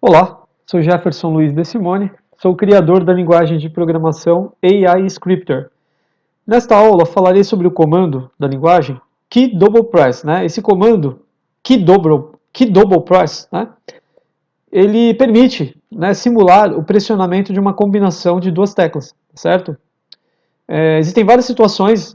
Olá, sou Jefferson Luiz De Simone, sou o criador da linguagem de programação AI Scripter. Nesta aula falarei sobre o comando da linguagem key-double-press. Esse comando key-double-press, ele permite simular o pressionamento de uma combinação de duas teclas, certo? Existem várias situações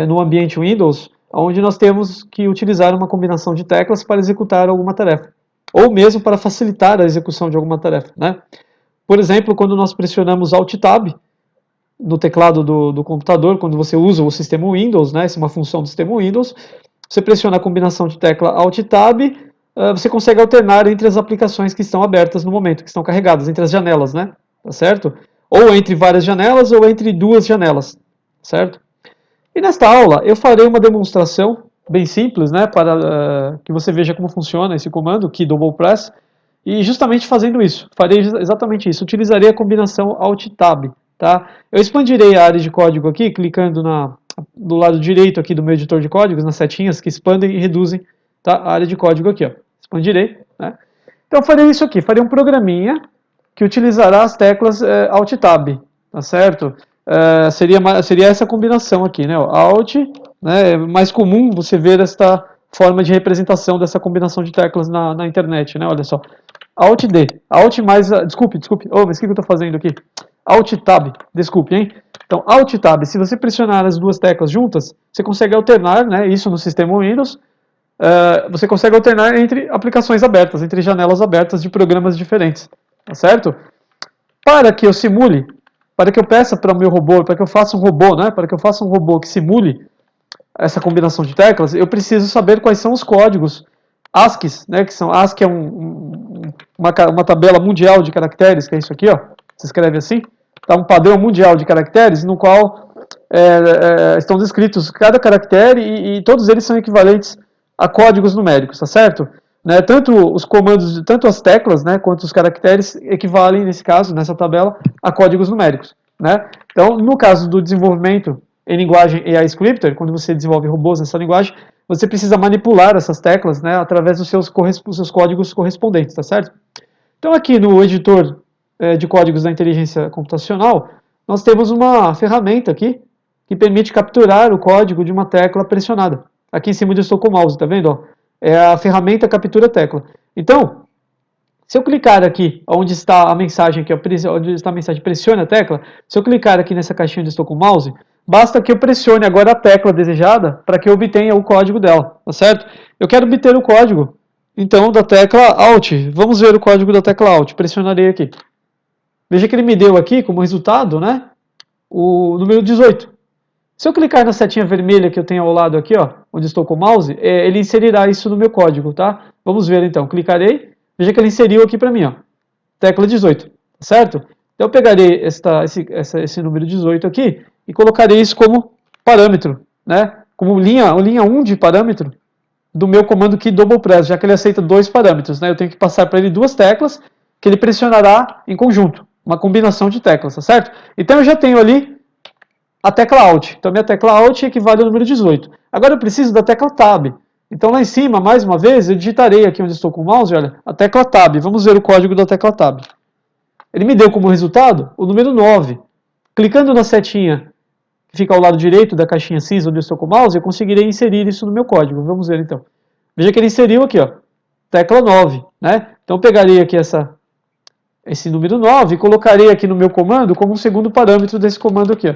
no ambiente Windows onde nós temos que utilizar uma combinação de teclas para executar alguma tarefa, ou mesmo para facilitar a execução de alguma tarefa. Por exemplo, quando nós pressionamos Alt-Tab no teclado do computador, quando você usa o sistema Windows, essa é uma função do sistema Windows, você pressiona a combinação de tecla Alt-Tab, você consegue alternar entre as aplicações que estão abertas no momento, que estão carregadas, entre as janelas, tá certo? Ou entre várias janelas, ou entre duas janelas, certo? E nesta aula eu farei uma demonstração bem simples, para que você veja como funciona esse comando, key-double-press, e justamente fazendo isso, farei exatamente isso, utilizarei a combinação Alt-Tab, tá? Eu expandirei a área de código aqui, clicando do lado direito aqui do meu editor de códigos, nas setinhas que expandem e reduzem, tá? A área de código aqui, ó. Expandirei, Então farei isso aqui, farei um programinha que utilizará as teclas Alt-Tab, tá certo? Seria essa combinação aqui, Alt, é mais comum você ver esta forma de representação dessa combinação de teclas na internet, olha só. Alt-D, Alt mais, desculpe, mas o que eu estou fazendo aqui? Alt-Tab, desculpe, hein? Então, Alt-Tab, se você pressionar as duas teclas juntas, você consegue alternar, isso no sistema Windows, você consegue alternar entre aplicações abertas, entre janelas abertas de programas diferentes, tá certo? Para que eu simule, para que eu peça para o meu robô, para que eu faça um robô, para que eu faça um robô que simule essa combinação de teclas, eu preciso saber quais são os códigos ASCII, que são ASCII é uma tabela mundial de caracteres, que é isso aqui, ó, se escreve assim, tá, um padrão mundial de caracteres, no qual estão descritos cada caractere e todos eles são equivalentes a códigos numéricos, tá certo? Tanto os comandos, tanto as teclas, quanto os caracteres equivalem, nesse caso, nessa tabela, a códigos numéricos, Então, no caso do desenvolvimento em linguagem AI Scripter, quando você desenvolve robôs nessa linguagem, você precisa manipular essas teclas, através dos seus códigos correspondentes, tá certo? Então, aqui no editor de códigos da inteligência computacional, nós temos uma ferramenta aqui que permite capturar o código de uma tecla pressionada. Aqui em cima eu estou com o mouse, tá vendo? É a ferramenta captura tecla. Então, se eu clicar aqui onde está a mensagem, onde está a mensagem pressione a tecla, se eu clicar aqui nessa caixinha onde estou com o mouse, basta que eu pressione agora a tecla desejada para que eu obtenha o código dela, tá certo? Eu quero obter o código, então, da tecla Alt. Vamos ver o código da tecla Alt. Pressionarei aqui. Veja que ele me deu aqui como resultado, o número 18. Se eu clicar na setinha vermelha que eu tenho ao lado aqui, ó, onde estou com o mouse, ele inserirá isso no meu código, tá? Vamos ver então. Clicarei. Veja que ele inseriu aqui para mim, ó, tecla 18, certo? Então eu pegarei esse número 18 aqui e colocarei isso como parâmetro, como linha 1 de parâmetro do meu comando key-double-press, já que ele aceita dois parâmetros, Eu tenho que passar para ele duas teclas que ele pressionará em conjunto, uma combinação de teclas, tá certo? Então eu já tenho ali a tecla Alt. Então minha tecla Alt equivale ao número 18. Agora eu preciso da tecla Tab. Então lá em cima, mais uma vez, eu digitarei aqui onde estou com o mouse, olha, a tecla Tab. Vamos ver o código da tecla Tab. Ele me deu como resultado o número 9. Clicando na setinha que fica ao lado direito da caixinha cinza onde eu estou com o mouse, eu conseguirei inserir isso no meu código. Vamos ver então. Veja que ele inseriu aqui, ó, tecla 9. Então eu pegarei aqui esse número 9 e colocarei aqui no meu comando como um segundo parâmetro desse comando aqui, ó,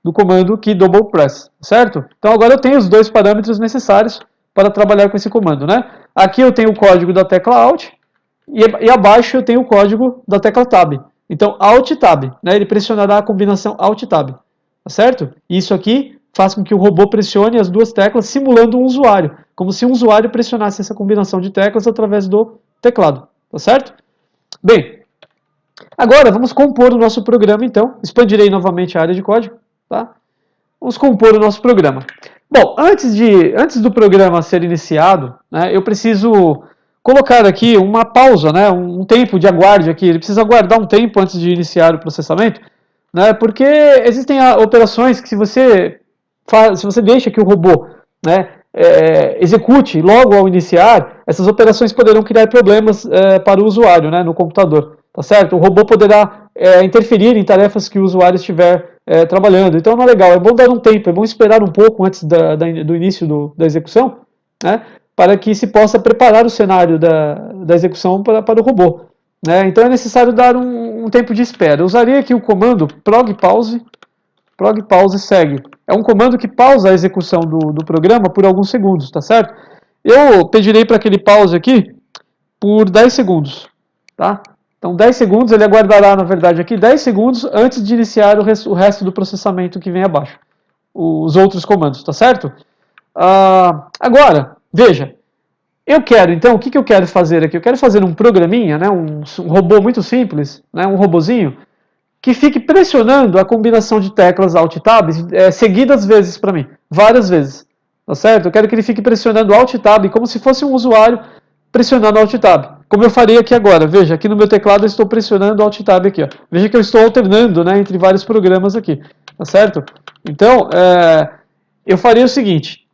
do comando key-double-press, certo? Então agora eu tenho os dois parâmetros necessários para trabalhar com esse comando, Aqui eu tenho o código da tecla Alt e abaixo eu tenho o código da tecla Tab. Então Alt-Tab, ele pressionará a combinação Alt-Tab, tá certo? E isso aqui faz com que o robô pressione as duas teclas simulando um usuário, como se um usuário pressionasse essa combinação de teclas através do teclado, tá certo? Bem, agora vamos compor o nosso programa então. Expandirei novamente a área de código. Tá? Vamos compor o nosso programa. Bom, antes do programa ser iniciado, eu preciso colocar aqui uma pausa, um tempo de aguarde aqui. Ele precisa aguardar um tempo antes de iniciar o processamento, porque existem operações que se você deixa que o robô né, execute logo ao iniciar, essas operações poderão criar problemas para o usuário, né, no computador, tá certo? O robô poderá interferir em tarefas que o usuário estiver trabalhando. Então não é legal, é bom dar um tempo, é bom esperar um pouco antes do início da execução, né, para que se possa preparar o cenário da execução para o robô. Né? Então é necessário dar um tempo de espera. Eu usaria aqui o comando prog pause segue. É um comando que pausa a execução do programa por alguns segundos, tá certo? Eu pedirei para que ele pause aqui por 10 segundos, tá? Então 10 segundos, ele aguardará, na verdade, aqui 10 segundos antes de iniciar o resto do processamento que vem abaixo. Os outros comandos, tá certo? Agora, veja, eu quero, então, o que eu quero fazer aqui? Eu quero fazer um programinha, né, um robô muito simples, né, um robozinho, que fique pressionando a combinação de teclas Alt e Tab seguidas vezes para mim, várias vezes, tá certo? Eu quero que ele fique pressionando Alt e Tab como se fosse um usuário pressionando Alt e Tab, como eu faria aqui agora. Veja, aqui no meu teclado eu estou pressionando Alt e Tab aqui, ó. Veja que eu estou alternando, né, entre vários programas aqui, tá certo? Então, eu faria o seguinte,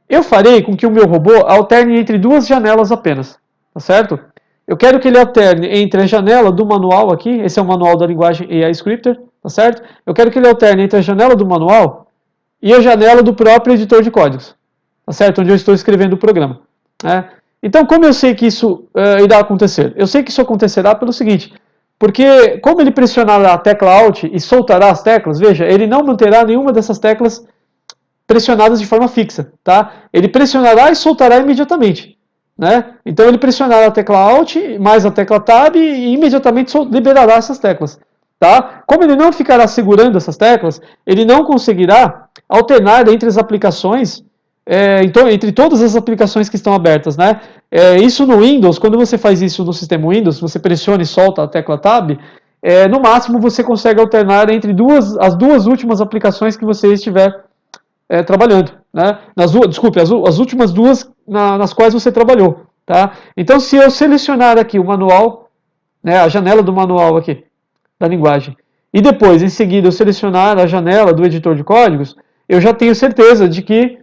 eu farei com que o meu robô alterne entre duas janelas apenas, tá certo? Eu quero que ele alterne entre a janela do manual aqui, esse é o manual da linguagem AI Scripter, tá certo? Eu quero que ele alterne entre a janela do manual e a janela do próprio editor de códigos, tá certo? Onde eu estou escrevendo o programa. Né? Então, como eu sei que isso irá acontecer? Eu sei que isso acontecerá pelo seguinte, porque como ele pressionará a tecla Alt e soltará as teclas, veja, ele não manterá nenhuma dessas teclas pressionadas de forma fixa, tá? Ele pressionará e soltará imediatamente, né? Então ele pressionará a tecla Alt mais a tecla Tab e imediatamente liberará essas teclas, tá? Como ele não ficará segurando essas teclas, ele não conseguirá alternar entre as aplicações, então, entre todas as aplicações que estão abertas, né? Isso no Windows, quando você faz isso no sistema Windows, você pressiona e solta a tecla Tab, no máximo você consegue alternar entre as duas últimas aplicações que você estiver trabalhando, né? Desculpe, as últimas duas nas quais você trabalhou, tá? Então, se eu selecionar aqui o manual, né, a janela do manual aqui, da linguagem, e depois, em seguida, eu selecionar a janela do editor de códigos, eu já tenho certeza de que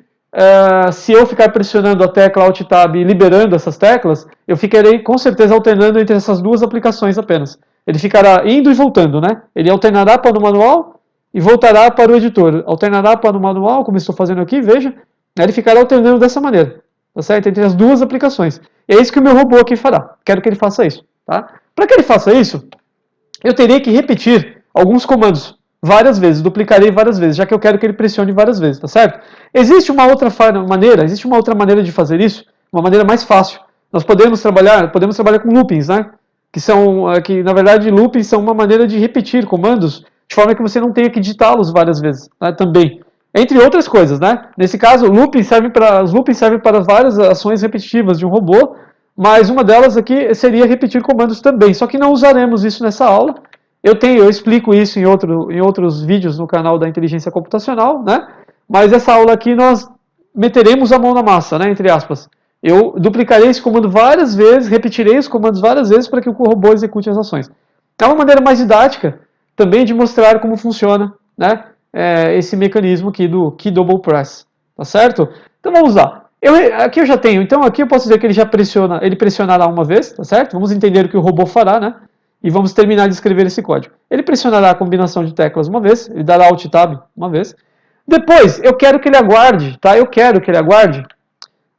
se eu ficar pressionando a tecla Alt Tab e liberando essas teclas, eu ficarei com certeza alternando entre essas duas aplicações apenas. Ele ficará indo e voltando, né? Ele alternará para o manual e voltará para o editor. Alternará para o manual, como estou fazendo aqui, veja, ele ficará alternando dessa maneira, tá certo? Entre as duas aplicações. E é isso que o meu robô aqui fará. Quero que ele faça isso, tá? Para que ele faça isso, eu terei que repetir alguns comandos várias vezes, duplicarei várias vezes, já que eu quero que ele pressione várias vezes, tá certo? Existe uma outra maneira de fazer isso, uma maneira mais fácil. Nós podemos trabalhar com loopings, né? Que na verdade loopings são uma maneira de repetir comandos de forma que você não tenha que digitá-los várias vezes, né, também. Entre outras coisas, né? Nesse caso, os loopings servem para várias ações repetitivas de um robô, mas uma delas aqui seria repetir comandos também, só que não usaremos isso nessa aula. Eu explico isso em outros vídeos no canal da Inteligência Computacional, né? Mas essa aula aqui nós meteremos a mão na massa, né, entre aspas. Eu duplicarei esse comando várias vezes, repetirei os comandos várias vezes para que o robô execute as ações. É uma maneira mais didática também de mostrar como funciona, né, esse mecanismo aqui do Key Double Press, tá certo? Então vamos lá. Aqui eu já tenho, então aqui eu posso dizer que ele pressionará uma vez, tá certo? Vamos entender o que o robô fará, né? E vamos terminar de escrever esse código. Ele pressionará a combinação de teclas uma vez, ele dará Alt Tab uma vez. Depois, eu quero que ele aguarde, tá? Eu quero que ele aguarde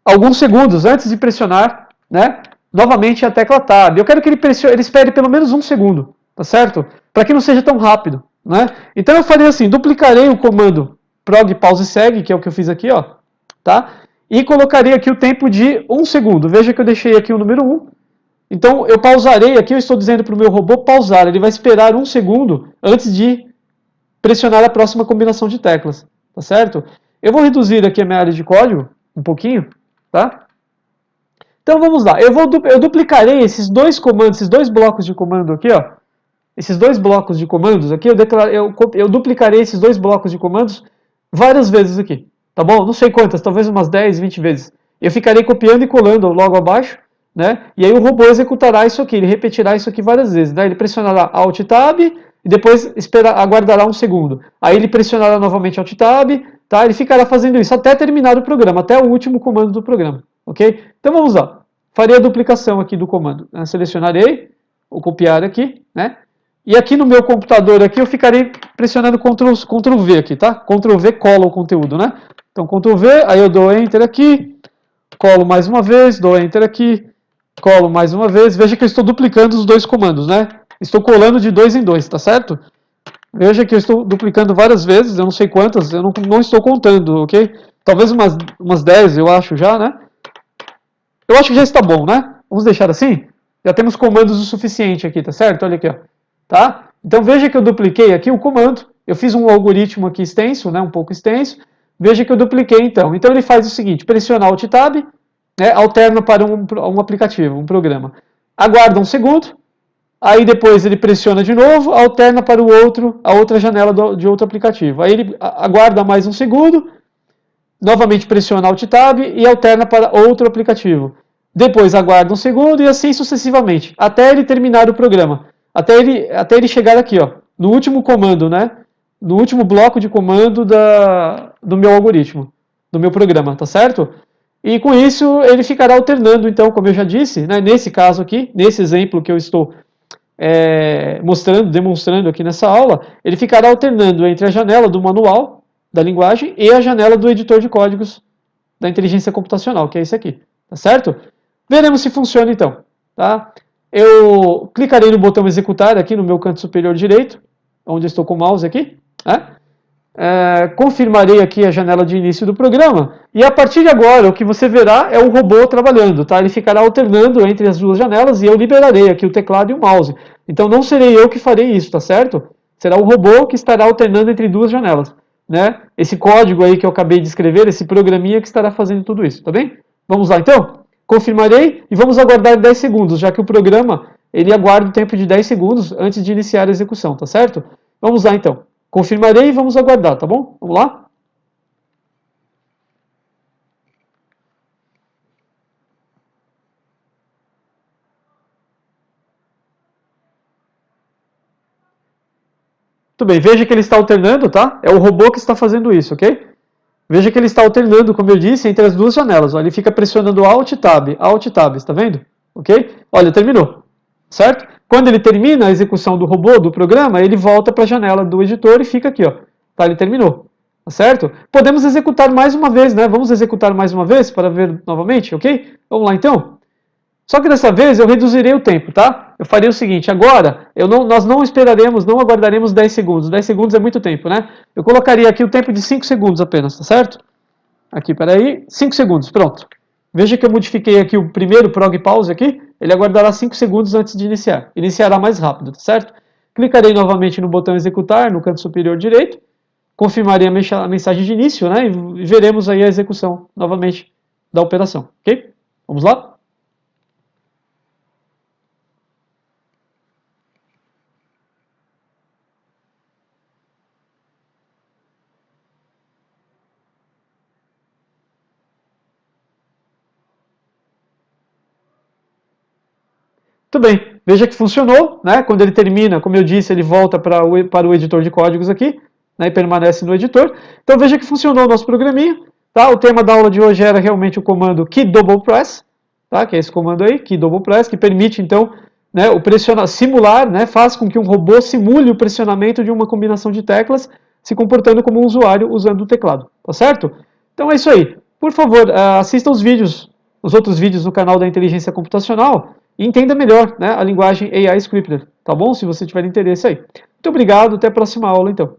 alguns segundos antes de pressionar, né, novamente a tecla Tab. Eu quero que ele espere pelo menos um segundo, tá certo? Para que não seja tão rápido, né? Então eu farei assim, duplicarei o comando prog pause segue, que é o que eu fiz aqui, ó, tá? E colocarei aqui o tempo de 1 segundo. Veja que eu deixei aqui o número 1. Então eu pausarei, aqui eu estou dizendo para o meu robô pausar, ele vai esperar 1 segundo antes de pressionar a próxima combinação de teclas, tá certo? Eu vou reduzir aqui a minha área de código um pouquinho, tá? Então vamos lá, eu duplicarei esses dois comandos, esses dois blocos de comando aqui, ó. Esses dois blocos de comandos aqui, eu duplicarei esses dois blocos de comandos várias vezes aqui, tá bom? Não sei quantas, talvez umas 10, 20 vezes. Eu ficarei copiando e colando logo abaixo, né? E aí o robô executará isso aqui, ele repetirá isso aqui várias vezes, né? Ele pressionará Alt Tab e depois aguardará 1 segundo. Aí ele pressionará novamente Alt Tab, tá? Ele ficará fazendo isso até terminar o programa, até o último comando do programa, ok? Então vamos lá. Farei a duplicação aqui do comando, né? Selecionarei, vou copiar aqui, né? E aqui no meu computador aqui eu ficarei pressionando Ctrl V aqui, tá? Ctrl V cola o conteúdo, né? Então Ctrl V, aí eu dou Enter aqui, colo mais uma vez, dou Enter aqui, colo mais uma vez. Veja que eu estou duplicando os dois comandos, né? Estou colando de 2 em 2, tá certo? Veja que eu estou duplicando várias vezes, eu não sei quantas, eu não estou contando, ok? Talvez umas 10, eu acho já, né? Eu acho que já está bom, né? Vamos deixar assim? Já temos comandos o suficiente aqui, tá certo? Olha aqui, ó. Tá? Então veja que eu dupliquei aqui o comando, eu fiz um algoritmo aqui extenso, né? Um pouco extenso. Veja que eu dupliquei então. Então ele faz o seguinte, pressiona Alt Tab, né? Alterna para um aplicativo, um programa. Aguarda um segundo, aí depois ele pressiona de novo, alterna para a outra janela de outro aplicativo. Aí ele aguarda mais um segundo, novamente pressiona Alt Tab e alterna para outro aplicativo. Depois aguarda um segundo e assim sucessivamente, até ele terminar o programa. Até ele chegar aqui, ó, no último comando, né? No último bloco de comando do meu algoritmo, do meu programa, tá certo? E com isso ele ficará alternando, então, como eu já disse, né, nesse caso aqui, nesse exemplo que eu estou demonstrando aqui nessa aula, ele ficará alternando entre a janela do manual da linguagem e a janela do editor de códigos da inteligência computacional, que é esse aqui, tá certo? Veremos se funciona então, tá? Eu clicarei no botão executar aqui no meu canto superior direito, onde estou com o mouse aqui, né? Confirmarei aqui a janela de início do programa, e a partir de agora o que você verá é o robô trabalhando, tá? Ele ficará alternando entre as duas janelas e eu liberarei aqui o teclado e o mouse. Então não serei eu que farei isso, tá certo? Será o robô que estará alternando entre duas janelas, né? Esse código aí que eu acabei de escrever, esse programinha que estará fazendo tudo isso, tá bem? Vamos lá então? Confirmarei e vamos aguardar 10 segundos, já que o programa ele aguarda o tempo de 10 segundos antes de iniciar a execução, tá certo? Vamos lá então. Confirmarei e vamos aguardar, tá bom? Vamos lá? Tudo bem, veja que ele está alternando, tá? É o robô que está fazendo isso, ok? Veja que ele está alternando, como eu disse, entre as duas janelas. Ó, ele fica pressionando Alt Tab, está vendo? Ok? Olha, terminou, certo? Quando ele termina a execução do robô, do programa, ele volta para a janela do editor e fica aqui, ó. Tá, ele terminou, tá certo? Podemos executar mais uma vez, né? Vamos executar mais uma vez para ver novamente, ok? Vamos lá então? Só que dessa vez eu reduzirei o tempo, tá? Eu farei o seguinte, agora nós não esperaremos, não aguardaremos 10 segundos. 10 segundos é muito tempo, né? Eu colocaria aqui o tempo de 5 segundos apenas, tá certo? Aqui, peraí, 5 segundos, pronto. Veja que eu modifiquei aqui o primeiro prog pause aqui, ele aguardará 5 segundos antes de iniciar. Iniciará mais rápido, tá certo? Clicarei novamente no botão executar, no canto superior direito, confirmarei a mensagem de início, né? E veremos aí a execução novamente da operação, ok? Vamos lá? Tudo bem, veja que funcionou, né? Quando ele termina, como eu disse, ele volta para o editor de códigos aqui, né? E permanece no editor. Então veja que funcionou o nosso programinha, tá? O tema da aula de hoje era realmente o comando key double press, tá? Que é esse comando aí, key double press, que permite então, né, simular, né? Faz com que um robô simule o pressionamento de uma combinação de teclas, se comportando como um usuário usando o teclado, tá certo? Então é isso aí. Por favor, assista os outros vídeos no canal da Inteligência Computacional, e entenda melhor, né, a linguagem AI Scripter, tá bom? Se você tiver interesse aí. Muito obrigado, até a próxima aula então.